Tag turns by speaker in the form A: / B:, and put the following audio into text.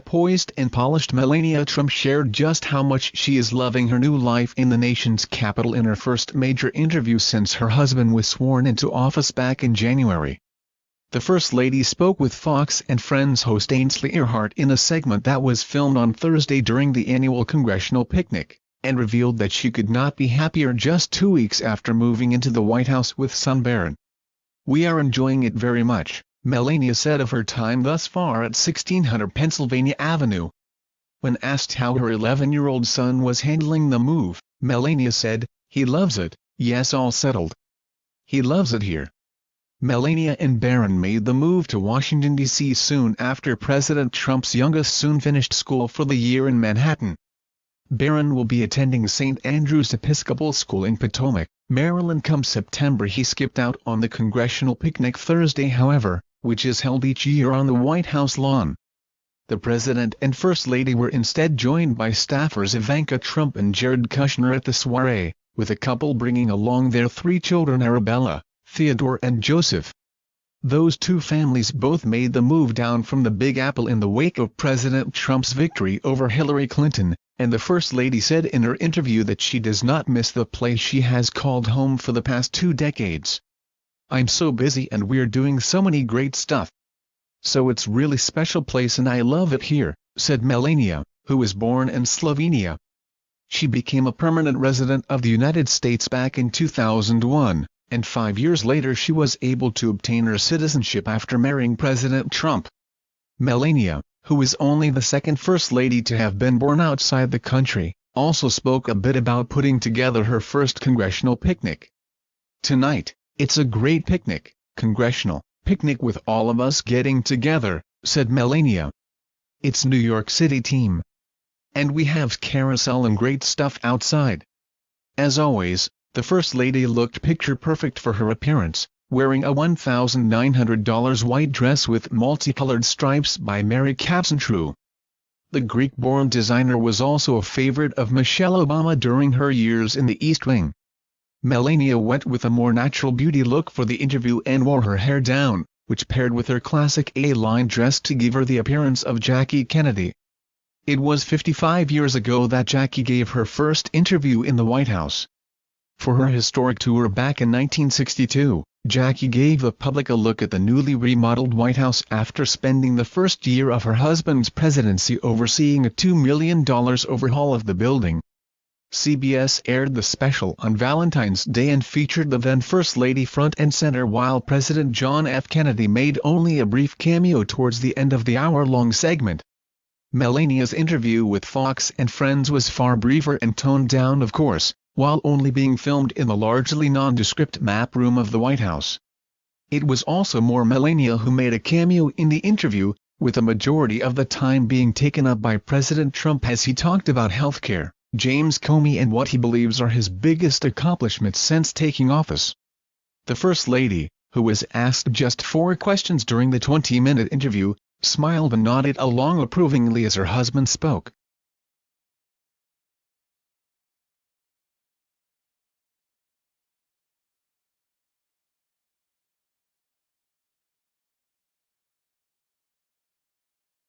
A: poised and polished Melania Trump shared just how much she is loving her new life in the nation's capital in her first major interview since her husband was sworn into office back in January. The First Lady spoke with Fox and Friends host Ainsley Earhardt in a segment that was filmed on Thursday during the annual Congressional picnic, and revealed that she could not be happier just 2 weeks after moving into the White House with son Barron. "We are enjoying it very much," Melania said of her time thus far at 1600 Pennsylvania Avenue. When asked how her 11-year-old son was handling the move, Melania said, "He loves it, yes, all settled. He loves it here." Melania and Barron made the move to Washington, D.C. soon after President Trump's youngest soon finished school for the year in Manhattan. Barron will be attending St. Andrew's Episcopal School in Potomac, Maryland come September. He skipped out on the Congressional picnic Thursday, however, which is held each year on the White House lawn. The President and First Lady were instead joined by staffers Ivanka Trump and Jared Kushner at the soiree, with the couple bringing along their 3 children Arabella, Theodore and Joseph. Those two families both made the move down from the Big Apple in the wake of President Trump's victory over Hillary Clinton, and the First Lady said in her interview that she does not miss the place she has called home for the past 2 decades. "I'm so busy and we're doing so many great stuff. So it's really special place and I love it here," said Melania, who was born in Slovenia. She became a permanent resident of the United States back in 2001. And 5 years later she was able to obtain her citizenship after marrying President Trump. Melania, who is only the second First Lady to have been born outside the country, also spoke a bit about putting together her first Congressional picnic. "Tonight, it's a great picnic, Congressional picnic with all of us getting together," said Melania. "It's New York City team. And we have carousel and great stuff outside." As always, the First Lady looked picture-perfect for her appearance, wearing a $1,900 white dress with multicolored stripes by Mary Capsentrew. The Greek-born designer was also a favorite of Michelle Obama during her years in the East Wing. Melania went with a more natural beauty look for the interview and wore her hair down, which paired with her classic A-line dress to give her the appearance of Jackie Kennedy. It was 55 years ago that Jackie gave her first interview in the White House. For her historic tour back in 1962, Jackie gave the public a look at the newly remodeled White House after spending the first year of her husband's presidency overseeing a $2 million overhaul of the building. CBS aired the special on Valentine's Day and featured the then First Lady front and center while President John F. Kennedy made only a brief cameo towards the end of the hour-long segment. Melania's interview with Fox and Friends was far briefer and toned down, of course, while only being filmed in the largely nondescript map room of the White House. It was also more Melania who made a cameo in the interview, with the majority of the time being taken up by President Trump as he talked about healthcare, James Comey and what he believes are his biggest accomplishments since taking office. The First Lady, who was asked just 4 questions during the 20-minute interview, smiled and nodded along approvingly as her husband spoke.